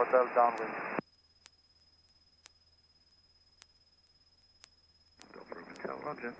Hotel downwind. Delta Hotel, roger.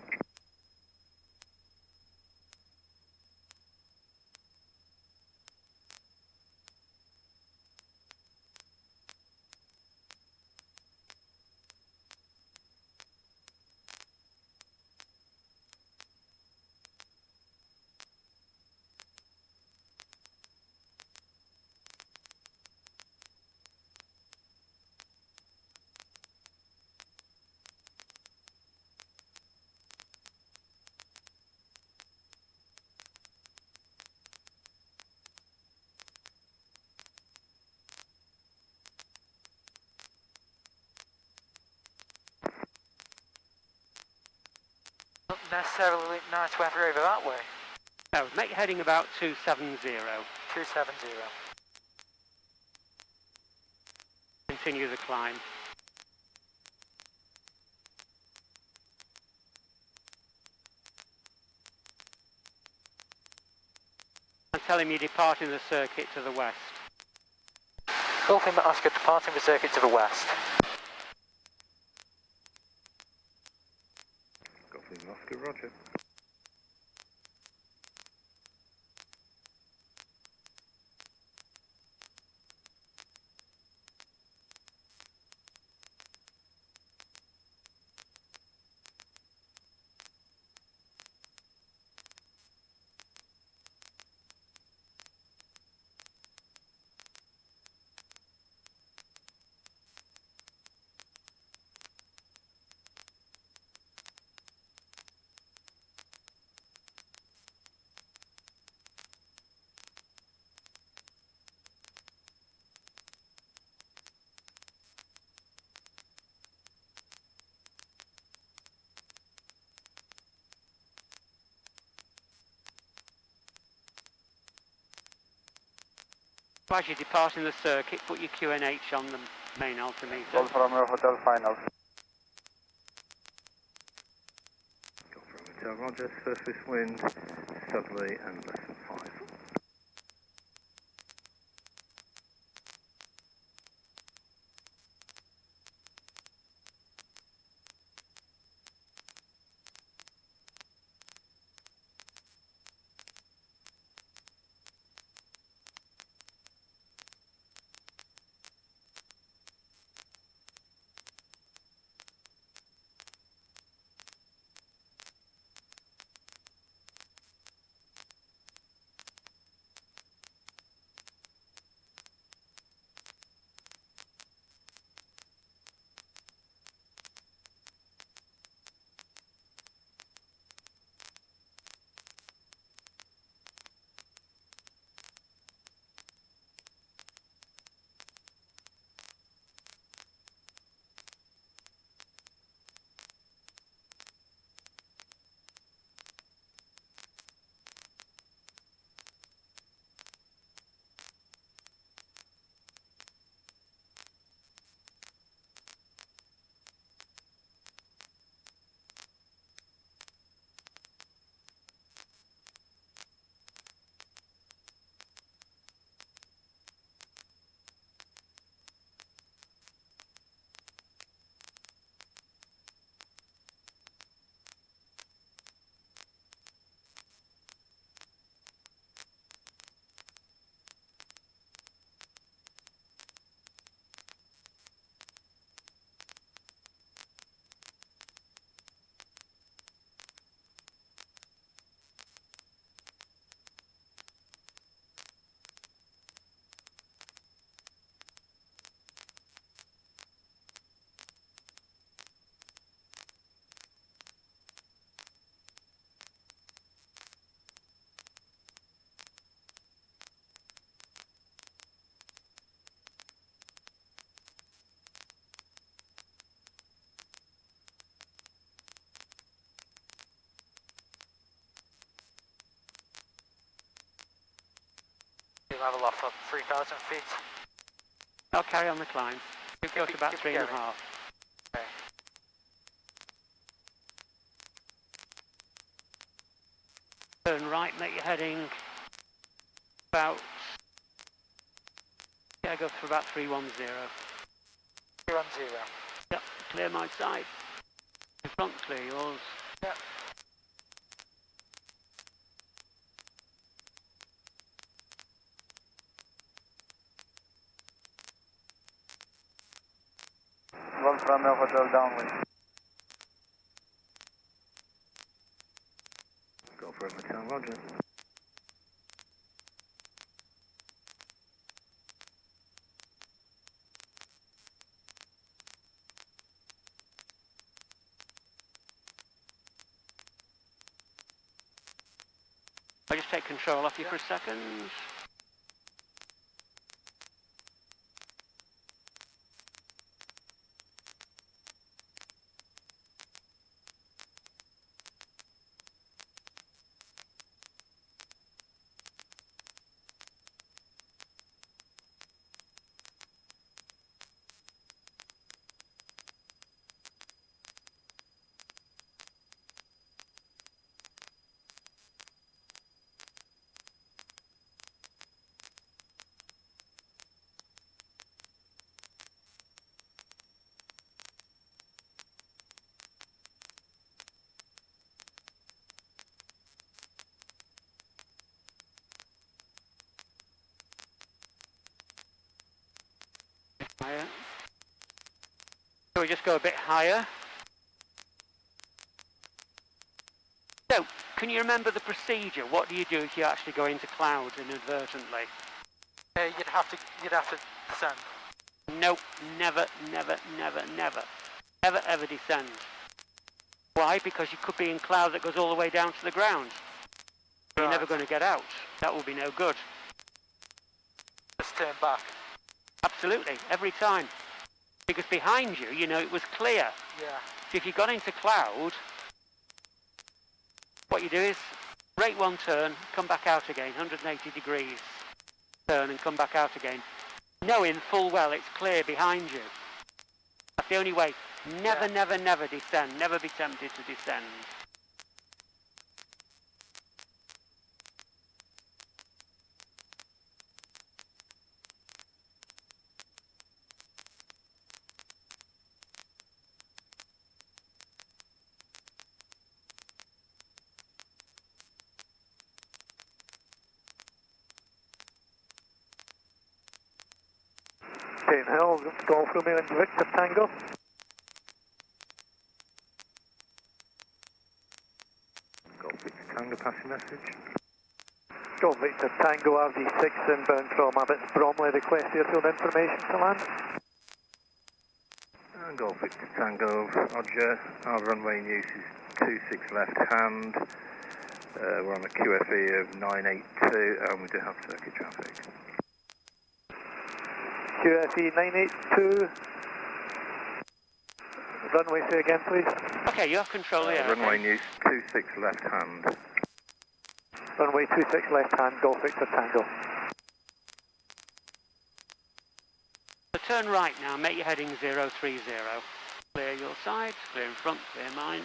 Not necessarily nice weather over that way. No, make your heading about 270. 270. Continue the climb. And tell him you're departing the circuit to the west. Golf Lima Oscar departing the circuit to the west. Golf Lima Oscar, roger. As you're departing the circuit, put your QNH on the main altimeter. Golf Romeo Hotel final. Golf Hotel, roger. Surface wind, southerly and less than 5. Level off at 3,000 feet. I'll carry on the climb. We've got about keep 3.5. Okay. Turn right, make your heading about Yeah, go for about 310. 310. Yep, clear my side. In front, clear yours. Yep. Wolfram Hotel downwind. Go for it, Hotel, roger. I'll just take control off you for a second. Higher. So we just go a bit higher. So, can you remember the procedure? What do you do if you actually go into clouds inadvertently? You'd have to descend. Nope, never, never, never, never. Ever, ever descend. Why? Because you could be in cloud that goes all the way down to the ground. You're Right. never going to get out. That will be no good. Just turn back. Absolutely, every time. Because behind you, you know, it was clear. Yeah. So if you got into cloud, what you do is rate one turn, come back out again, 180 degrees. Turn and come back out again. Knowing full well it's clear behind you. That's the only way. Never, Yeah. never, never descend. Never be tempted to descend. Cane Hill, Golf Romeo and Victor Tango. Golf Victor Tango, passing message. Golf Victor Tango, RD6 inbound from Abbott's Bromley, request airfield information to land. And Golf Victor Tango, roger, our runway news is 26 left hand. We're on a QFE of 982 and we do have circuit traffic. QFE 982. Runway, say again, please. Okay, you have control of the airplane. Runway news 26 left hand. Runway 26 left hand, Golf Victor Tango. So turn right now, make your heading 030. Clear your side, clear in front, clear mine.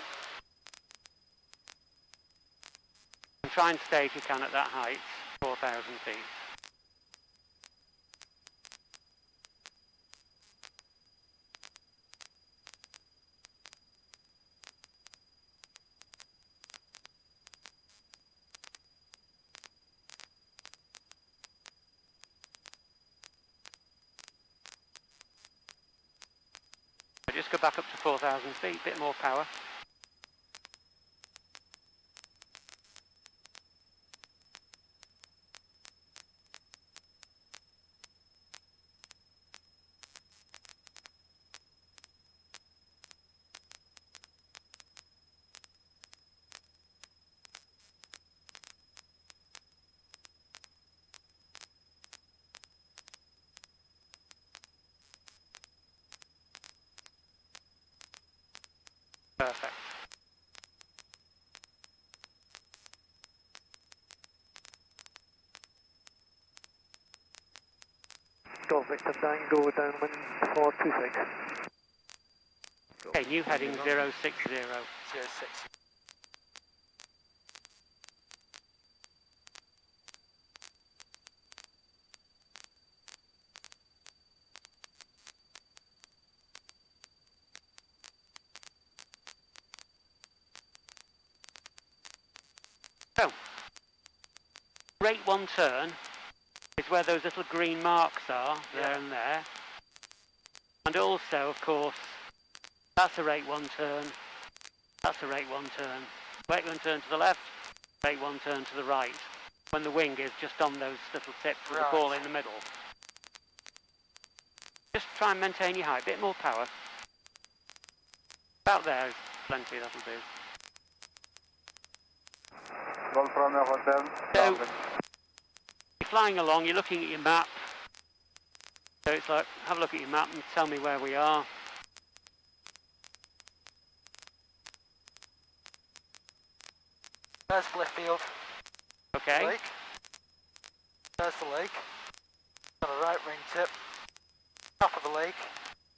And try and stay if you can at that height, 4,000 feet. Just go back up to 4,000 feet, bit more power. Perfect. Golf Victor Tango, downwind 426. Okay, new heading 060. 06. rate 1 turn is where those little green marks are, there and there. And also, of course, that's a rate 1 turn, that's a rate 1 turn. Rate 1 turn to the left, rate 1 turn to the right, when the wing is just on those little tips with the ball in the middle. Just try and maintain your height, a bit more power. About there is plenty, that'll do. So, you're flying along, you're looking at your map. So it's like, have a look at your map and tell me where we are. There's Blifffield. Okay. Lake. There's the lake. On the right wing tip. Top of the lake.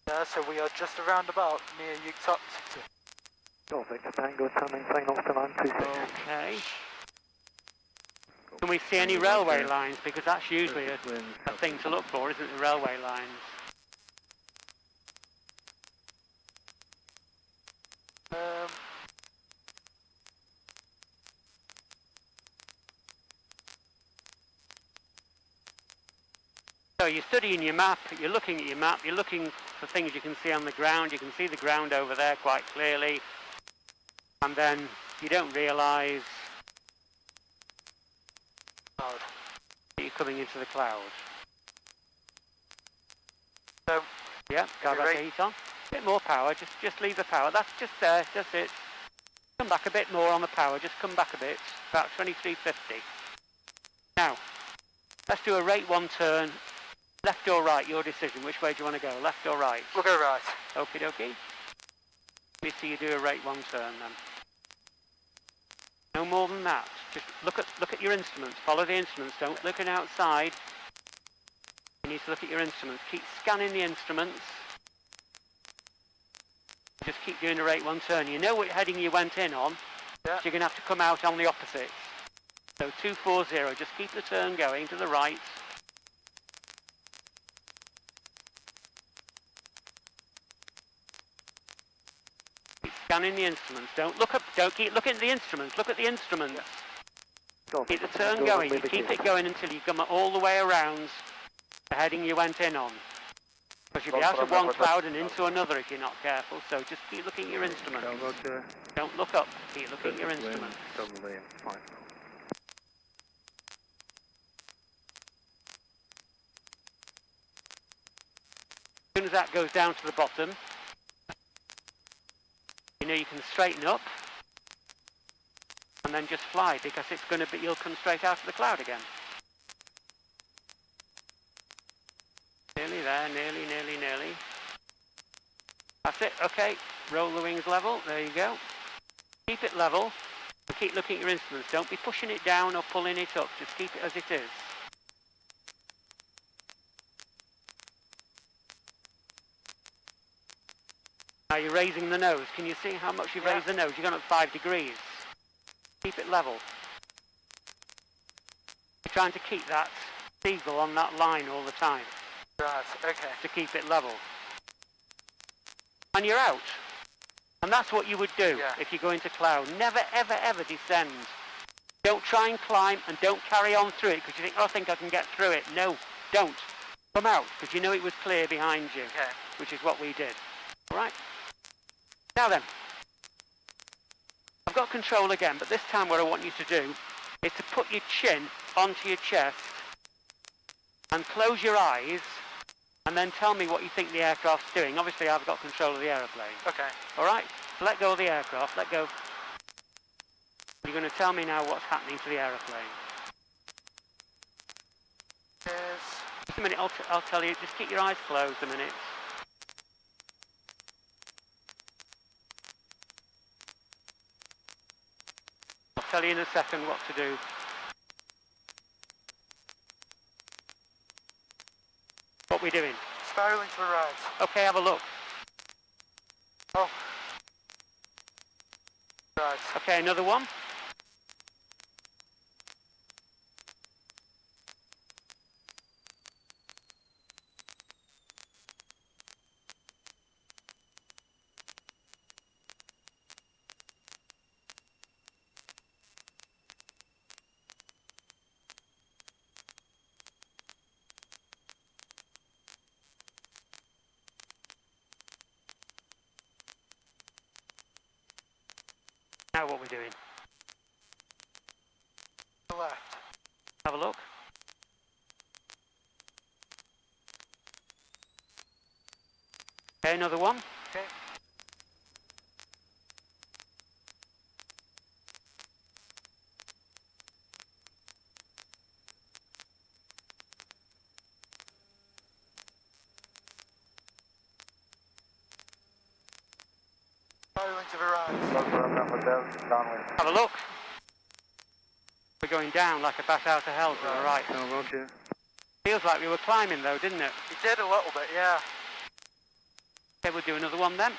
There, so we are just around about near Utah. Golf Victor Tango, turning final to line 26. Okay. Can we see any railway lines? Because that's usually a thing to look for, isn't it? The railway lines. So you're studying your map, you're looking at your map, you're looking for things you can see on the ground, you can see the ground over there quite clearly, and then you don't realise that you're coming into the cloud. So, yeah, carburetor heat on. Bit more power, just leave the power, that's just there, that's it. Come back a bit more on the power, just come back a bit, about 2350. Now, let's do a rate 1 turn. Left or right, your decision. Which way do you want to go? Left or right? we'll go right. Okie dokie. Let me see you do a rate 1 turn then. No more than that. Just look at your instruments. Follow the instruments. Don't look outside. You need to look at your instruments. Keep scanning the instruments. Just keep doing a rate 1 turn. You know what heading you went in on. Yeah. So you're going to have to come out on the opposites. So 240. Just keep the turn going to the right. Scanning the instruments. Don't look up. Don't keep looking at the instruments. Look at the instruments. Keep the turn going. You keep it going until you come all the way around the heading you went in on. Because you'll be out of one cloud and into another if you're not careful. So just keep looking at your instruments. Don't look up. Keep looking at your instruments. As soon as that goes down to the bottom, you know you can straighten up and then just fly because it's going to be, you'll come straight out of the cloud again. Nearly there, nearly, nearly, nearly. That's it, okay. Roll the wings level, there you go. Keep it level and keep looking at your instruments. Don't be pushing it down or pulling it up, just keep it as it is. Now you're raising the nose. Can you see how much you've raised the nose? You've gone up 5 degrees. Keep it level. You're trying to keep that seagull on that line all the time. Right, okay. To keep it level. And you're out. And that's what you would do if you go into cloud. Never, ever, ever descend. Don't try and climb and don't carry on through it because you think, oh, I think I can get through it. No, don't. Come out because you know it was clear behind you, which is what we did. All right? Now then, I've got control again, but this time what I want you to do is to put your chin onto your chest and close your eyes and then tell me what you think the aircraft's doing. Obviously, I've got control of the aeroplane. Okay. All right? So let go of the aircraft. Let go. You're going to tell me now what's happening to the aeroplane. Yes. Just a minute. I'll tell you. Just keep your eyes closed a minute. I'll tell you in a second what to do. What are we doing? Spiraling to the right. Okay, have a look. Oh. Right. Okay, another one. Now what we're doing? To the left. Have a look. Okay, another one. Okay. Firing to the right. Have a look. We're going down like a bat out of hell to the right. Oh, roger. Feels like we were climbing though, didn't it? You did a little bit, yeah. Okay, we'll do another one then.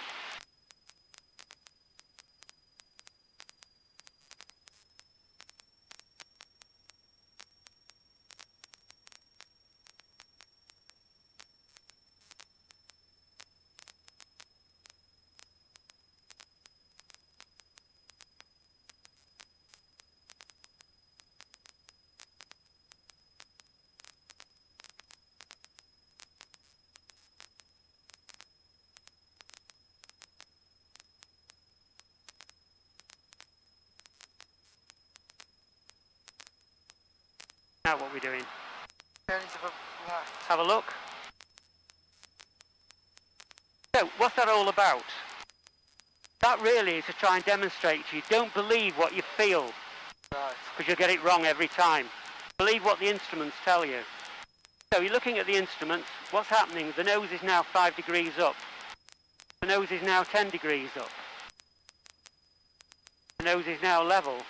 Now what we're doing? Turning to the left. Have a look. So, what's that all about? That really is to try and demonstrate to you, don't believe what you feel, Right. because you'll get it wrong every time. Believe what the instruments tell you. So you're looking at the instruments, what's happening? The nose is now 5 degrees up. The nose is now 10 degrees up. The nose is now level.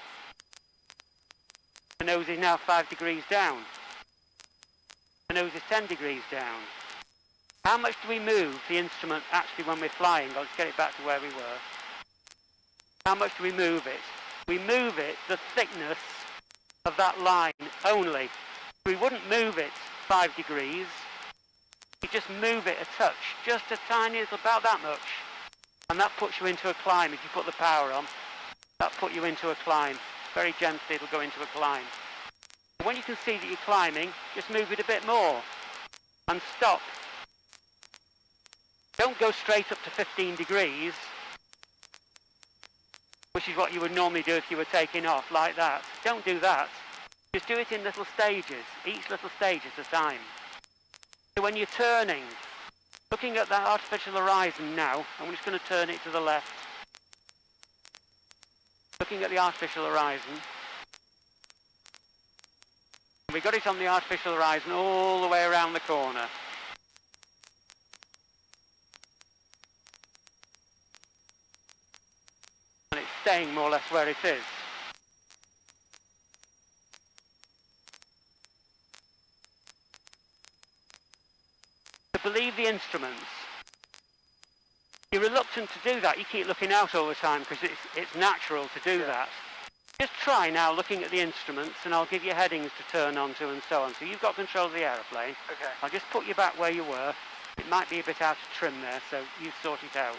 The nose is now 5 degrees down. The nose is 10 degrees down. How much do we move the instrument actually when we're flying? Let's get it back to where we were. How much do we move it? We move it the thickness of that line only. We wouldn't move it 5 degrees. You just move it a touch, just a tiny little, about that much. And that puts you into a climb. If you put the power on, that put you into a climb. Very gently it'll go into a climb. And when you can see that you're climbing, just move it a bit more. And stop. Don't go straight up to 15 degrees, which is what you would normally do if you were taking off, like that. Don't do that. Just do it in little stages, each little stage at a time. So when you're turning, looking at that artificial horizon now, I'm just going to turn it to the left. Looking at the artificial horizon. We got it on the artificial horizon all the way around the corner. And it's staying more or less where it is. To believe the instruments. You're reluctant to do that. You keep looking out all the time because it's natural to do that. Just try now looking at the instruments and I'll give you headings to turn onto and so on. So you've got control of the aeroplane. Okay. I'll just put you back where you were. It might be a bit out of trim there, so you sort it out.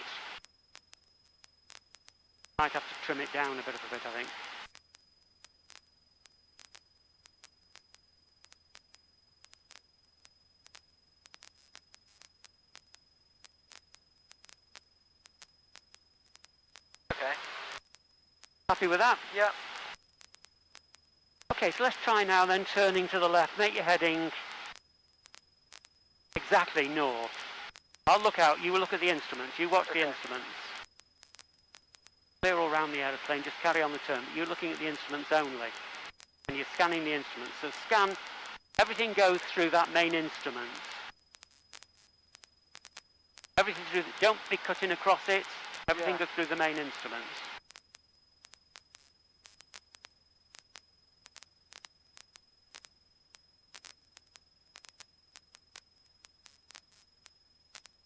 Might have to trim it down a bit, I think. Okay. Happy with that? Yeah. Okay, so let's try now then turning to the left. Make your heading exactly north. I'll look out, you will look at the instruments, you watch the instruments. Clear all around the aeroplane, just carry on the turn. You're looking at the instruments only. And you're scanning the instruments. So scan, everything goes through that main instrument. Everything through, don't be cutting across it. Everything goes through the main instruments.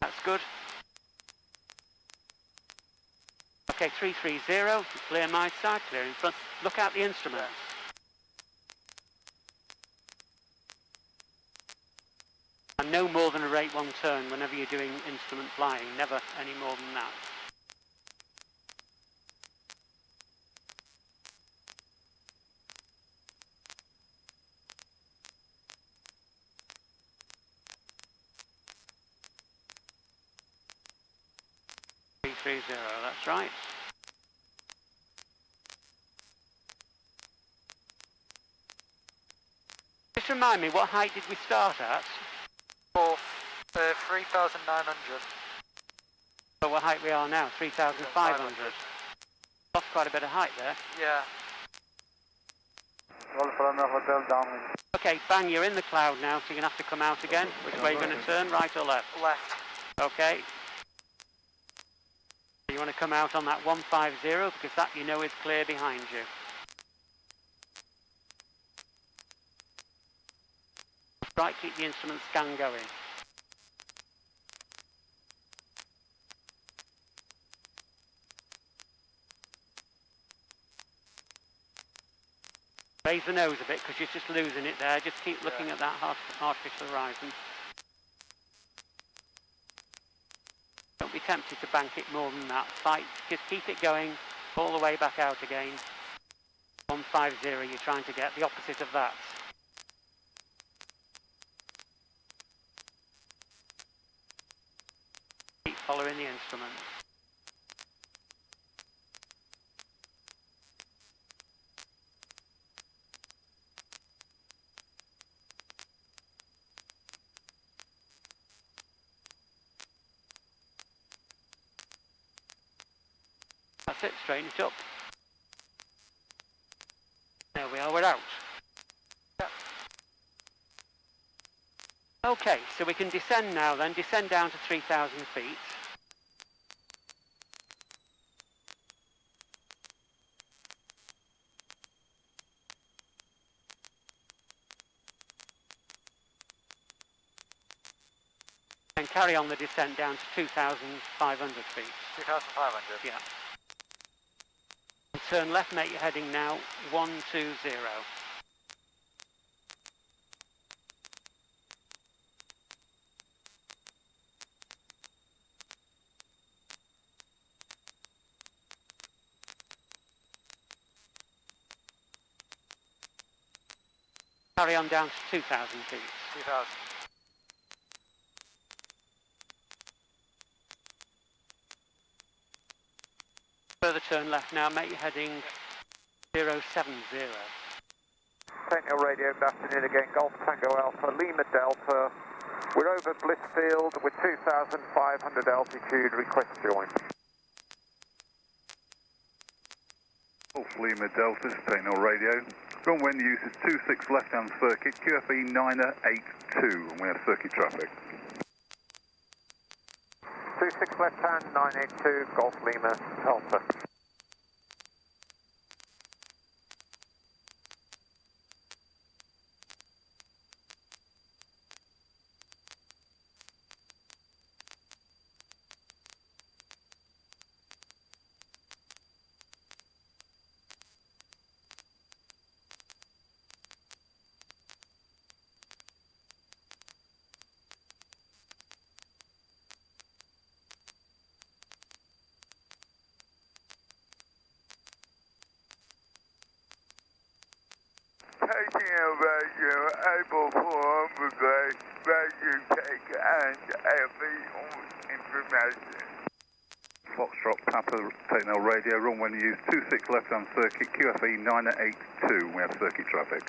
That's good. Okay, 330, clear my side, clear in front. Look out the instruments. And no more than a rate 1 turn whenever you're doing instrument flying, never any more than that. That's right. remind me, what height did we start at? 3,900. So what height we are now? 3,500. Lost quite a bit of height there. Yeah. Hotel downwind. Okay, bang, you're in the cloud now, so you're going to have to come out again. Which way are you going to turn, right or left? Left. Okay. You want to come out on that 150, because that you know is clear behind you. Right, keep the instrument scan going. Raise the nose a bit, because you're just losing it there. Just keep looking at that artificial horizon. Don't be tempted to bank it more than that. Fight, just keep it going all the way back out again. 150, you're trying to get the opposite of that. Keep following the instrument. That's it, straighten it up. There we are, we're out. Yep. Okay, so we can descend now then, descend down to 3,000 feet. And carry on the descent down to 2,500 feet. 2,500. Yeah. And turn left, make your heading now 120. Carry on down to 2,000 feet. 2,000. Further turn left now, make your heading 070. Tango radio, good afternoon again, Golf Tango Alpha, Lima Delta. We're over Blissfield with 2,500 altitude, request join. Golf Lima Delta, Signal radio. Runway in use is 26 left-hand circuit, QFE 982, and we have circuit traffic. 26 left hand, 982, Golf Lima Alpha. Taking over your able form of radio take and every information. Foxtrot Papa, Signal radio. Runway in use 26 left-hand circuit, QFE 982, and we have circuit traffic.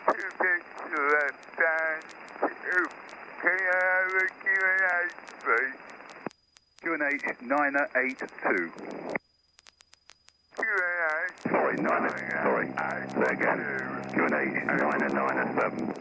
26 left hand, can I have a Q&A, please? QNH 982. Q&A. Sorry, say again. QNH 997.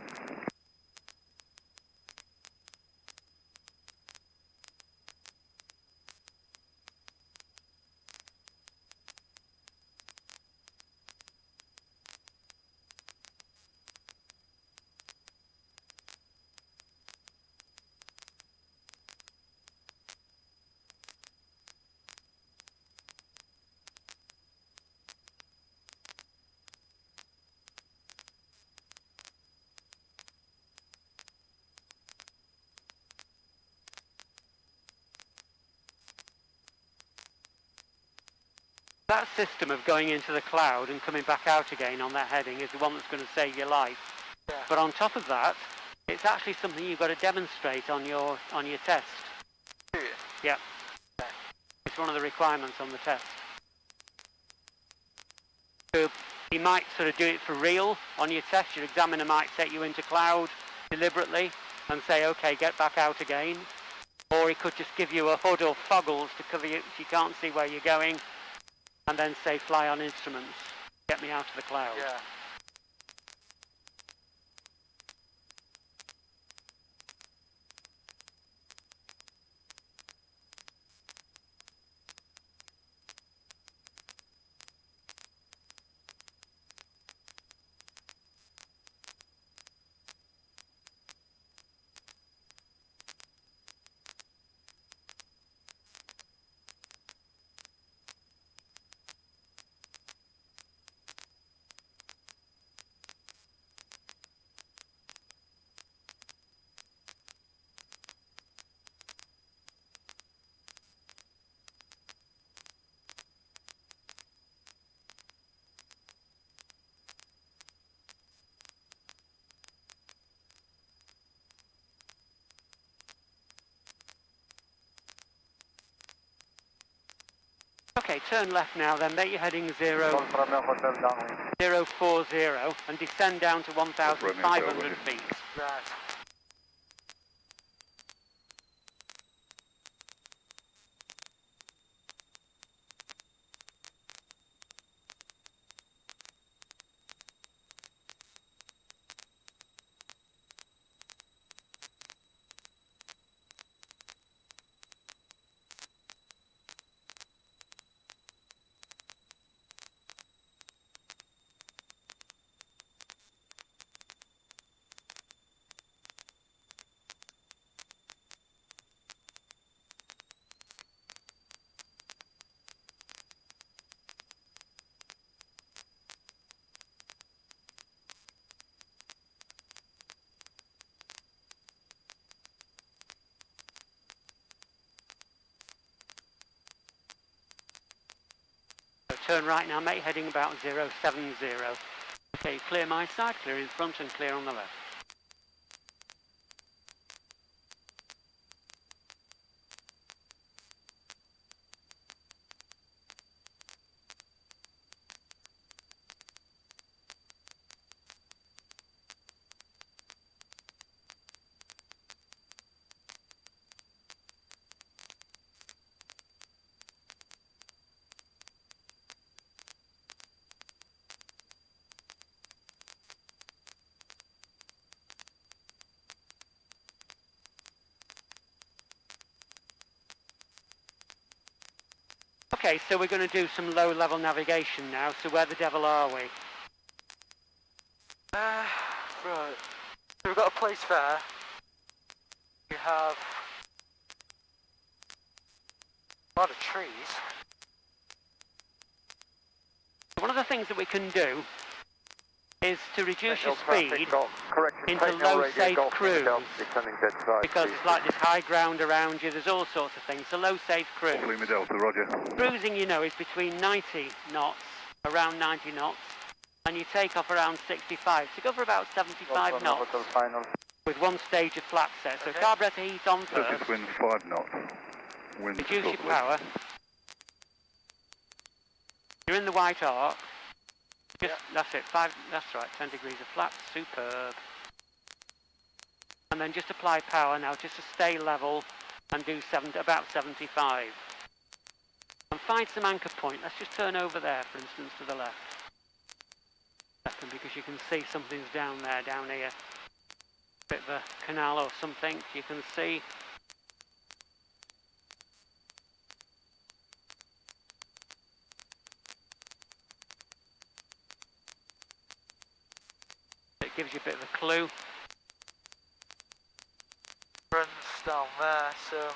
That system of going into the cloud and coming back out again on that heading is the one that's going to save your life. Yeah. But on top of that, it's actually something you've got to demonstrate on your test. Do you? Yeah. Okay. It's one of the requirements on the test. So you might sort of do it for real on your test. Your examiner might set you into cloud deliberately and say, okay, get back out again. Or he could just give you a hood or foggles to cover you so you can't see where you're going, and then say fly on instruments, get me out of the cloud. Yeah. Okay, turn left now then, make your heading 040 and descend down to 1,500 feet. Right. So turn right now, make heading about 070. Okay, clear my side, clear in front and clear on the left. Okay, so we're going to do some low-level navigation now, so where the devil are we? Right. So we've got a place there. We have a lot of trees. One of the things that we can do is to reduce your Signal speed traffic, correction, into signal low radio safe Golf cruise, Delta, descending dead side, because please. it's like this high ground around you, there's all sorts of things. So low safe cruise. Lima Delta, roger. Cruising, you know, is between 90 knots, around 90 knots, and you take off around 65. So go for about 75 knots with one stage of flat set. So Okay. carburetor heat on first, Surface wind 5 knots. Wind reduce your southerly. power. You're in the white arc. Just, that's it, that's right, 10 degrees of flat, superb. And then just apply power now, just to stay level and do about 75. And find some anchor point. Let's just turn over there, for instance, to the left. Second, because you can see something's down there, down here. Bit of a canal or something, you can see. It gives you a bit of a clue. Runs down there, so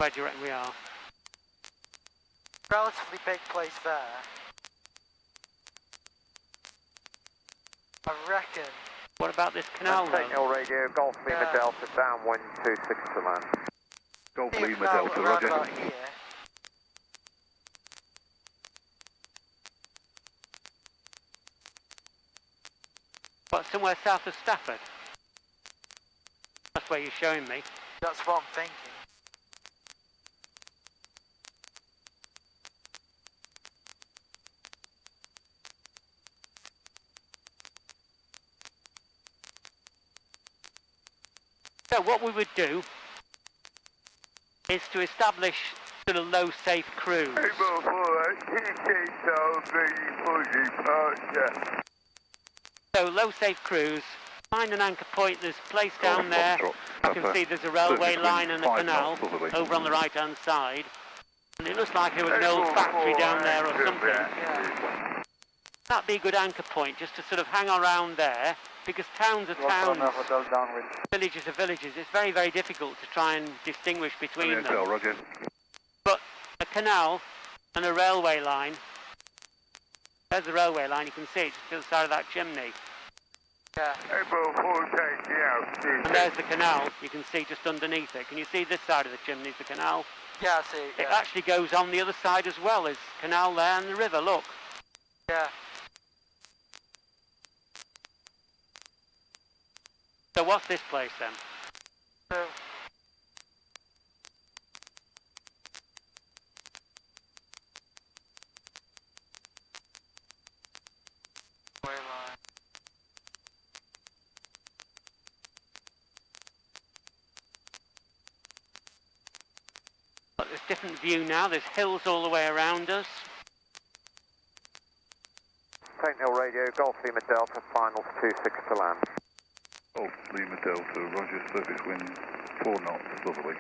Where do you reckon we are? Relatively big place there. I reckon. What about this canal though? Sentinel radio, Golf Lima Yeah. Delta, downwind 26 to land. Golf See if Lima now Delta, around roger. about here. What, somewhere south of Stafford? That's where you're showing me. That's what I'm thinking. So what we would do is to establish sort of low safe cruise. Able for TCW for departure. So low safe cruise, find an anchor point, there's a place down there. I can see there's a railway line and a canal over on the right hand side. And it looks like there was an old factory down there or something. Yeah. That'd be a good anchor point just to sort of hang around there, because towns are towns, villages are villages. It's very, very difficult to try and distinguish between them. Roger. But a canal and a railway line, there's the railway line, you can see it just to the side of that chimney. Yeah. Able for taking out. And there's the canal, you can see just underneath it. Can you see this side of the chimney is the canal? Yeah, I see. It Yeah. actually goes on the other side as well. There's canal there and the river, look. Yeah. So what's this place then? So. Railway line. Look, there's different view now, there's hills all the way around us. Sentinel radio, Golf Lima Delta, finals 26 to land. Golf Lima Delta, roger, surface wind 4 knots, southerly.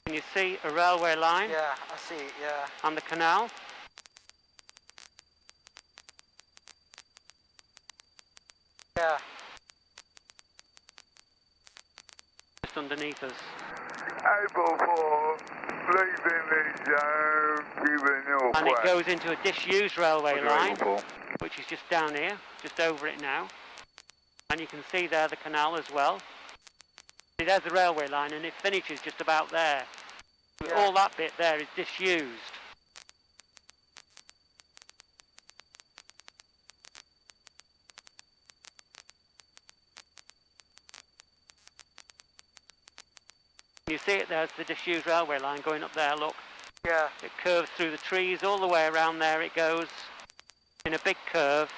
Can you see a railway line Yeah, I see. Yeah. and the canal? Yeah. Just underneath us. Able for leaving the zone, giving north And it west. goes into a disused railway Roger, line, Able 4. which is just down here, just over it now. And you can see there the canal as well. See, there's the railway line and it finishes just about there. Yeah. All that bit there is disused. You see it there's the disused railway line going up there, look. Yeah. It curves through the trees, all the way around there it goes, in a big curve.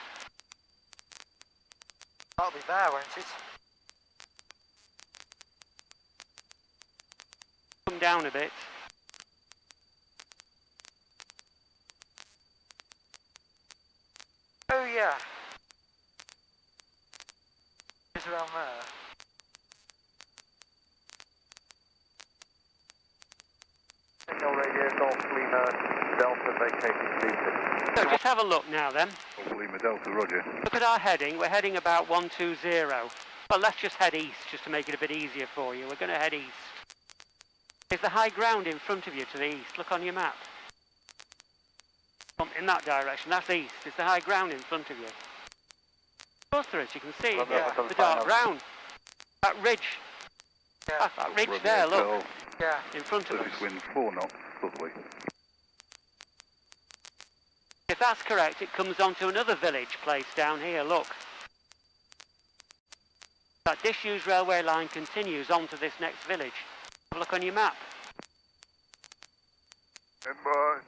That'll be there, won't it? Come down a bit. Oh yeah. It's around there. Sentinel radio, Golf Lima Delta, vacating 26. So just have a look now then. Golf Lima Delta, roger. Look at our heading, we're heading about 120. Well, let's just head east, just to make it a bit easier for you. We're going to head east. There's the high ground in front of you to the east. Look on your map. In that direction, that's east. It's the high ground in front of you. Of course there is, you can see it. Yeah. The dark ground. That ridge. Yeah. That ridge Romeo there, look, 12, Yeah. in front of us. surface wind 4 knots, southerly. If that's correct, it comes onto another village place down here, look. That disused railway line continues onto this next village. Have a look on your map. Able.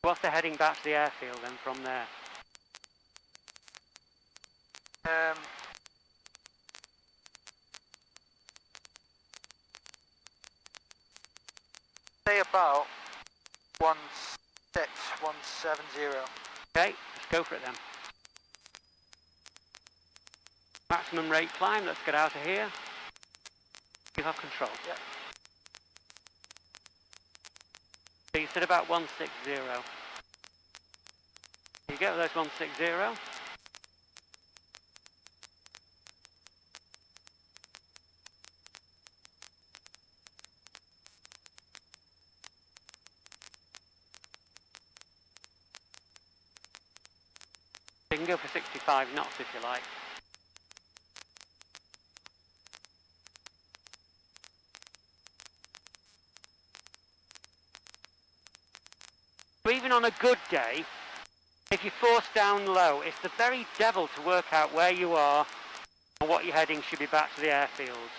What's the heading back to the airfield then from there? Say about 16170. Okay, let's go for it then. Maximum rate climb, let's get out of here. You have control. Yeah. So you said about 160. Here you go, there's 160. You can go for 65 knots if you like. So even on a good day, if you force down low, it's the very devil to work out where you are and what your heading should be back to the airfield.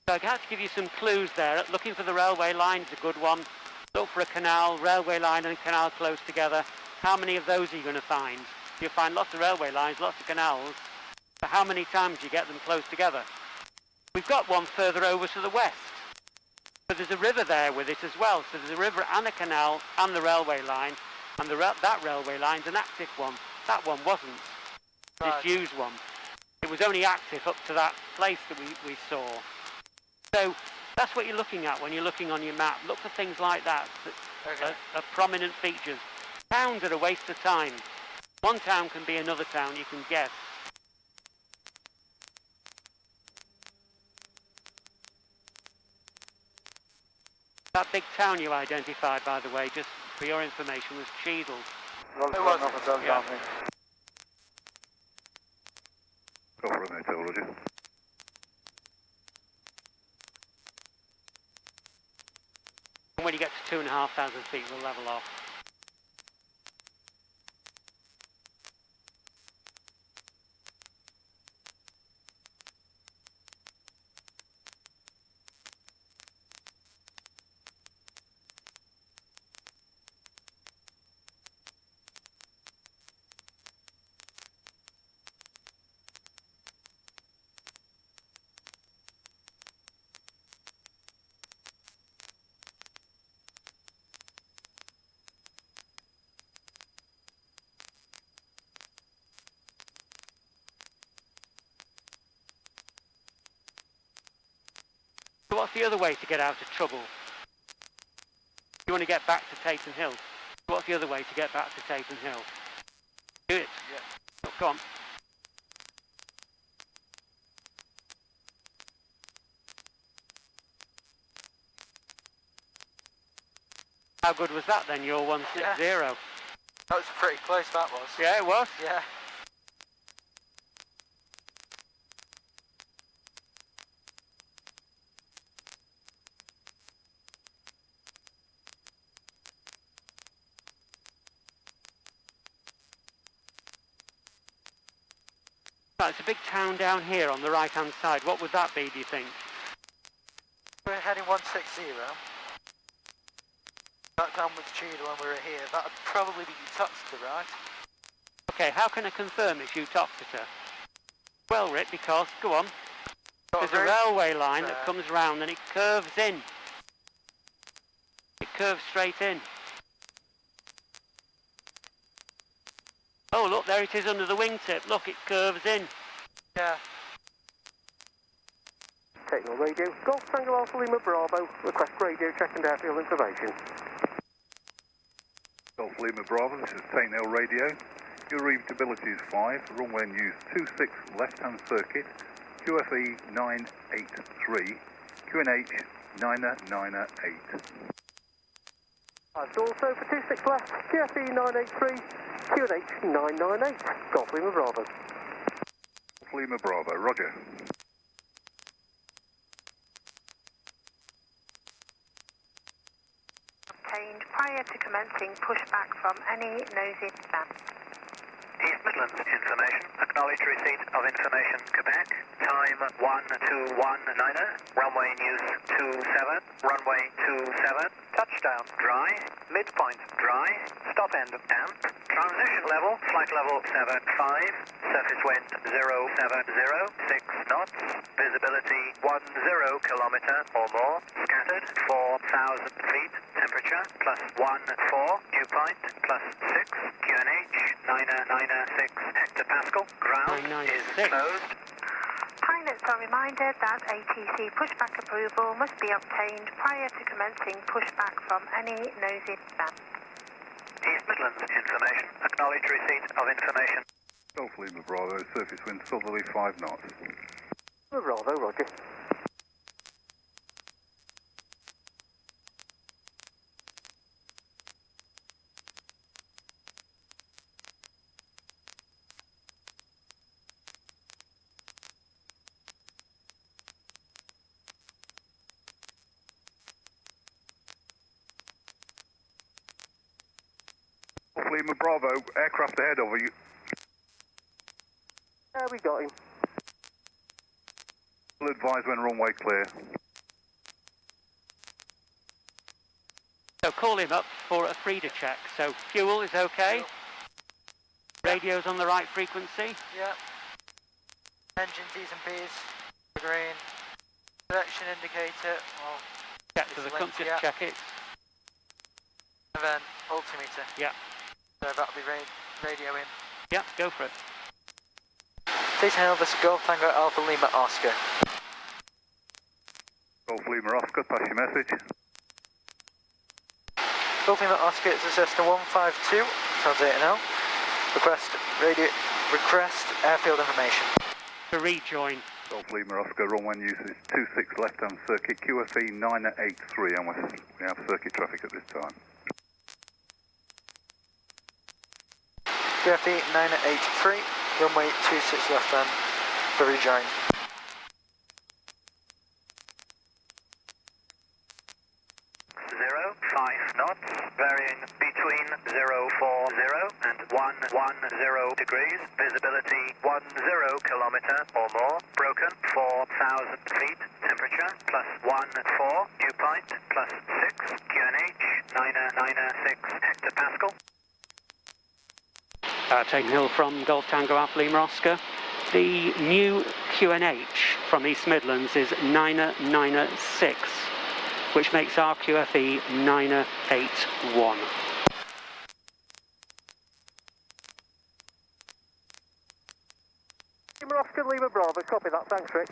So I had to give you some clues there. Looking for the railway line is a good one. Look for a canal, railway line and canal close together. How many of those are you going to find? You'll find lots of railway lines, lots of canals, but how many times do you get them close together? We've got one further over to the west. But there's a river there with it as well. So there's a river and a canal and the railway line. And that railway line's an active one. That one wasn't. Right. Disused one. It was only active up to that place that we saw. So that's what you're looking at when you're looking on your map. Look for things like that Okay. are prominent features. Towns are a waste of time. One town can be another town, you can guess. That big town you identified, by the way, just for your information, was Cheadle. It was. Yeah. Go for a minute, Roger. And when you get to 2,500 feet, we'll level off. So what's the other way to get out of trouble? You want to get back to Tatum Hill. What's the other way to get back to Tatum Hill? Do it. Yeah. Oh, go on. How good was that then, your 160? That was pretty close, that was. Yeah, it was. Yeah. Right, it's a big town down here on the right-hand side. What would that be, do you think? We're heading 160. That down with Cheadle when we were here. That would probably be Uttoxeter, right? Okay, how can I confirm it's Uttoxeter? Well, Rick, because, go on, there's a railway line that comes round and it curves in. It curves straight in. Oh, look, there it is under the wingtip. Look, it curves in. Yeah. Techno radio, Golf Tango Alpha Lima Bravo, request radio check and airfield information. Golf Lima Bravo, this is Taintnell Radio. Your readability is 5, runway and use 26 left-hand circuit, QFE 983, QNH 998. Also for 26 left, QFE 983, QNH 998, Golf Lima Bravo. Golf Lima Bravo, roger. Obtained prior to commencing pushback from any nosy band. East Midlands information. Acknowledge receipt of information, Quebec. time 12190, runway news 27, runway 27, touchdown, dry, midpoint, dry, stop end, damp, transition level, flight level 75, surface wind 070, 6 knots, visibility 10 kilometer or more, scattered 4,000 feet, temperature +14, dew point +6, QNH 996 hectopascal, ground is 996. closed. Pilots are reminded that ATC pushback approval must be obtained prior to commencing pushback from any nosy band. East Midlands information, acknowledge receipt of information. Golf Lima Bravo, surface wind southerly 5 knots. Bravo, roger. Golf Lima Bravo, aircraft ahead over you. We got him. Will advise when runway clear. So call him up for a Frida check. So fuel is okay. Radio's on the right frequency. Yeah. Engine T's and P's, green. Direction indicator, well, Check to the It's compass, linked, yeah. check it. and then altimeter. Yeah. So that'll be radio in. Yeah, go for it. Station Hill, this is Golf Tango Alpha Lima Oscar. Golf Lima Oscar, pass your message. Golf Lima Oscar, it's a Cessna 152, translator now. Request airfield information. To rejoin. Golf Lima Oscar, runway news is 26 left-hand circuit, QFE 983, and we have circuit traffic at this time. QFE 983, runway 26 left hand, for rejoin. Zero, 5 knots, varying between 040 and 110 degrees, visibility 10 kilometer or more, broken 4,000 feet, temperature +14, dew point +6, QNH 996 hectopascal. Taking Hill from Golf Tango Alpha Lima Oscar. The new QNH from East Midlands is 996, which makes our QFE 981. Lima Oscar, Lima Bravo, copy that, thanks Rick.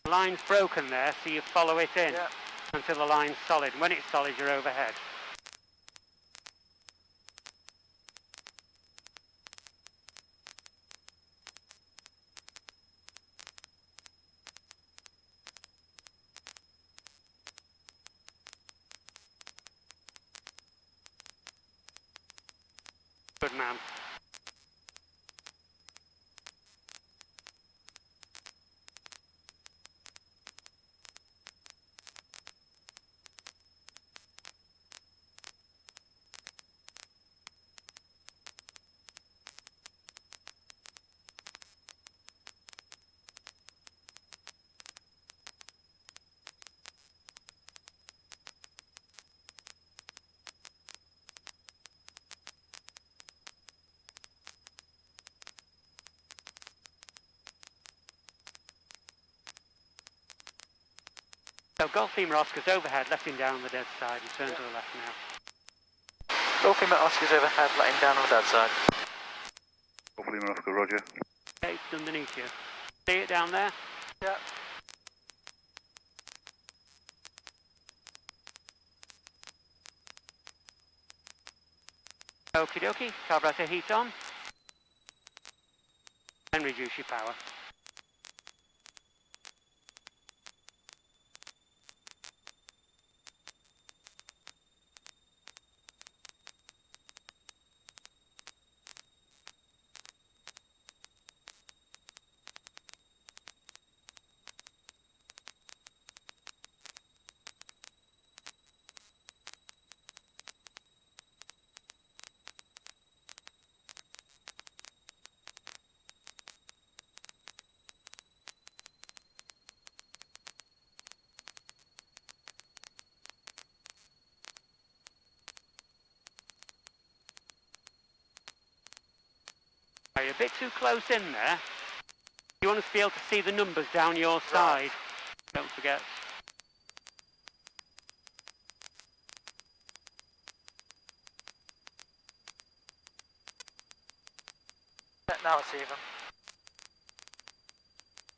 The line's broken there, so you follow it in Yeah. until the line's solid. When it's solid, you're overhead. Good man. So Golf Lima Oscar's overhead, letting down the dead side and turn to the left now. Golf Lima Oscar's overhead, letting down on the dead side. Golf Lima Oscar, roger. Okay, it's underneath you. See it down there? Yeah. Okie dokie, carburetor heat on. And reduce your power. a bit too close in there. You want us to be able to see the numbers down your side. Don't forget. Now I see them.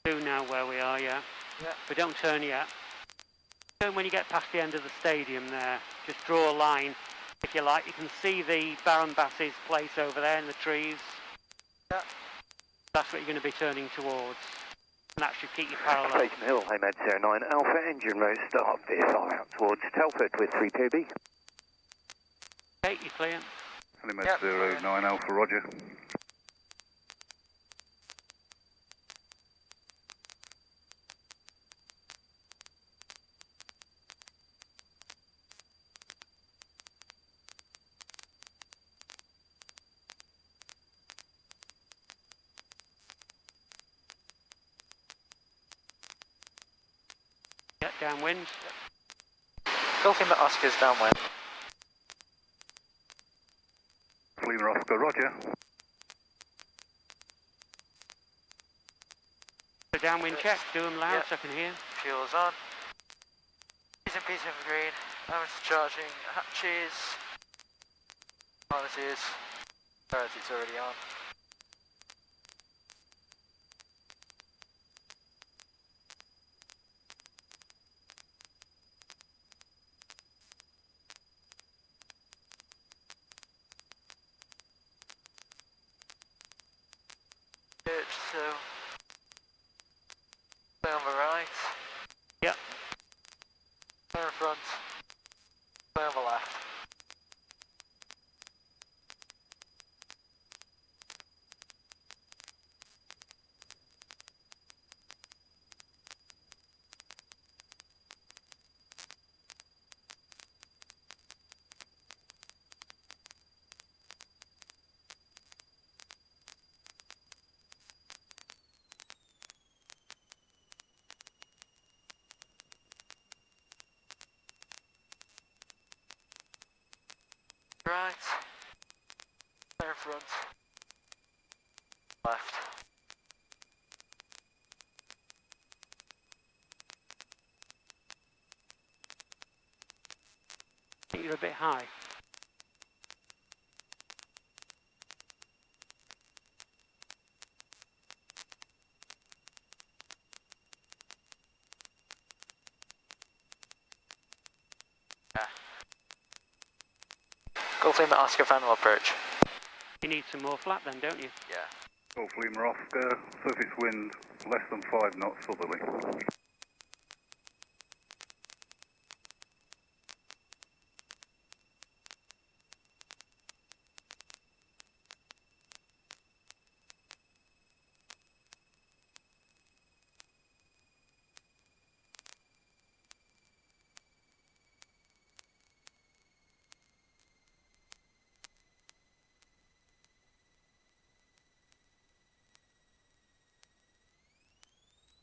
Do now where we are, yeah. Yeah. But don't turn yet. Turn when you get past the end of the stadium there. Just draw a line, if you like. You can see the Baron Bass's place over there in the trees. Yeah. That's what you're going to be turning towards. And that should keep you parallel. Station Hill, Hamed 09 Alpha, engine row start, VFR out towards Telford with 3KB. Okay, you're clear. Animate Yep. 09 Alpha, roger. Get downwind. Golf Lima Oscar's downwind. Lima Oscar, roger. The downwind checks, do them loud Yep. so I can hear. Fuel's on. Using P7 green. Harness charging. Hatches. Harnesses. It's already on. Good, so stay on the right. Yep. Stay in front. Stay on the left. Right. Stay in front. Left. I think you're a bit high. Golf Lima Oscar final approach. You need some more flat then, don't you? Yeah. Golf Lima Oscar, surface wind less than 5 knots southerly.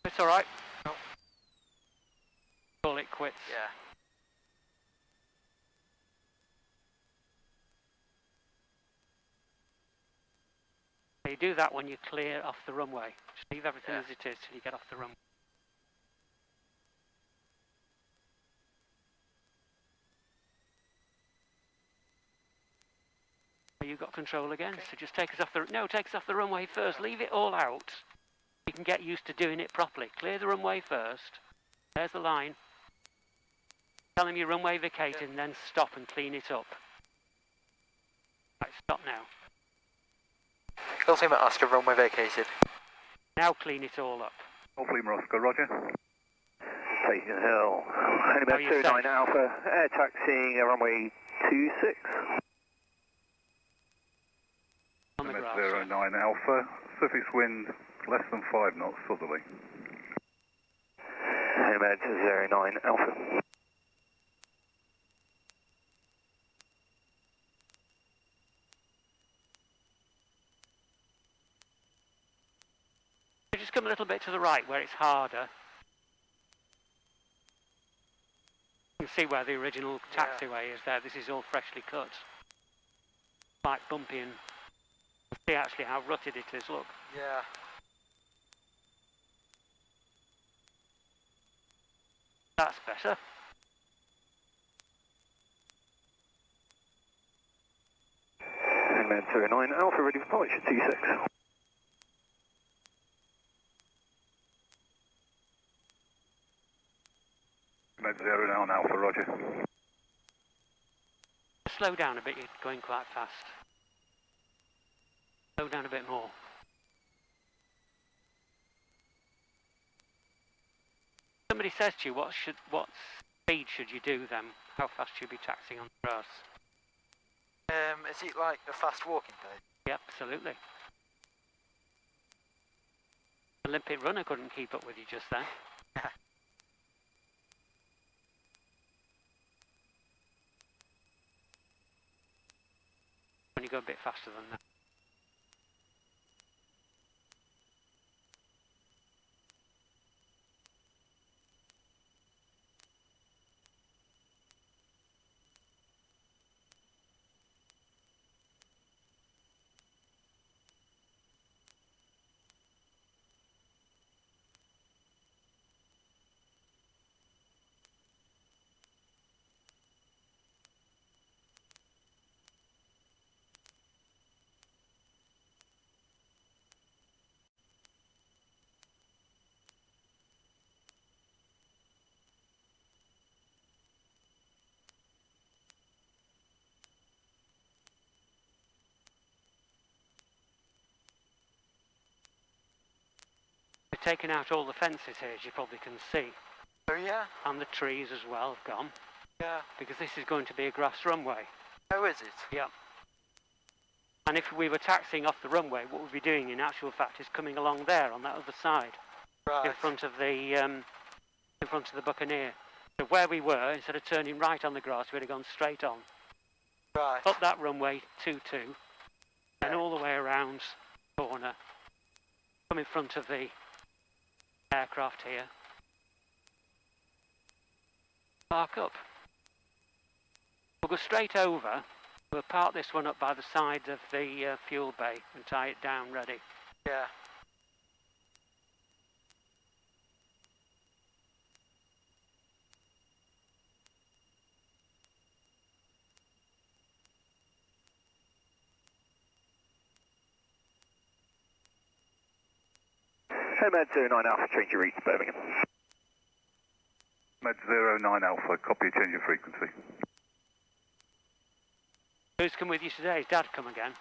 It's alright. Call it quits. Yeah. You do that when you clear off the runway. Just leave everything Yeah. as it is till you get off the runway. You've got control again, Okay. so just take us off the... No, take us off the runway first. Leave it all out. You can get used to doing it properly. Clear the runway first. There's the line. Tell him you're runway vacating, and then stop and clean it up. Right, stop now. Golf Lima Oscar runway vacated. Now clean it all up. Golf Lima Oscar, roger. Station Hill, Are Hamed you 09 safe? Alpha, air taxiing runway 26. On the Animate grass. 09 Alpha, surface wind less than 5 knots southerly. Hamed 09 Alpha. Just come a little bit to the right where it's harder. You can see where the original taxiway is there. This is all freshly cut. Quite bumpy and See actually how rutted it is, look. Yeah. That's better. Med 09 Alpha ready for departure T6. Med 09 Alpha, roger. Slow down a bit, you're going quite fast. Slow down a bit more. Somebody says to you, what speed should you do then? How fast should you be taxiing on the grass? Is it like a fast walking pace? Yeah, absolutely. Olympic runner couldn't keep up with you just then. When you go a bit faster than that. We've taken out all the fences here, as you probably can see. Oh yeah? And the trees as well have gone. Yeah. Because this is going to be a grass runway. Oh, is it? Yeah. And if we were taxiing off the runway, what we'd be doing in actual fact is coming along there on that other side. Right. In front of the Buccaneer. So where we were, instead of turning right on the grass, we'd have gone straight on. Right. Up that runway, 2-2, and all the way around the corner. Come in front of the aircraft here. Park up. We'll go straight over. We'll park this one up by the side of the fuel bay and tie it down ready. Yeah. Hey, Med 09 Alpha, change your route to Birmingham. Med 09 Alpha, copy, change your frequency. Who's come with you today? Has Dad come again?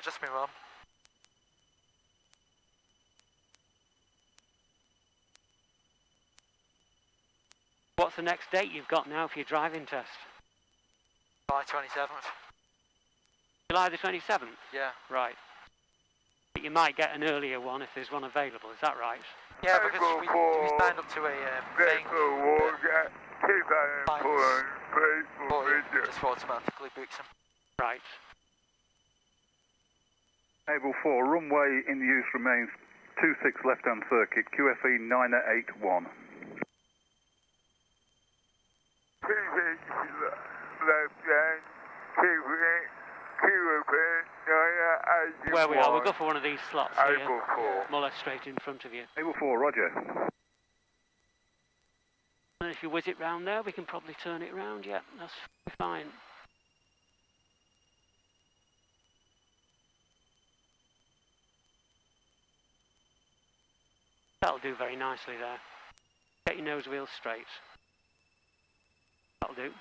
Just me, Mum. What's the next date you've got now for your driving test? July 27th. July the 27th? Yeah. Right. But you might get an earlier one if there's one available, is that right? Yeah, because we signed up to a thing. Just automatically books them. Right. Able 4, runway in use remains 26 left-hand circuit, QFE 981. 26 left-hand, QFE 981. Where we are, we'll go for one of these slots here. Able 4. More or less straight in front of you. Able 4, roger. And if you whiz it round there, we can probably turn it round. Yeah, that's fine. That'll do very nicely there. Get your nose wheels straight. That'll do.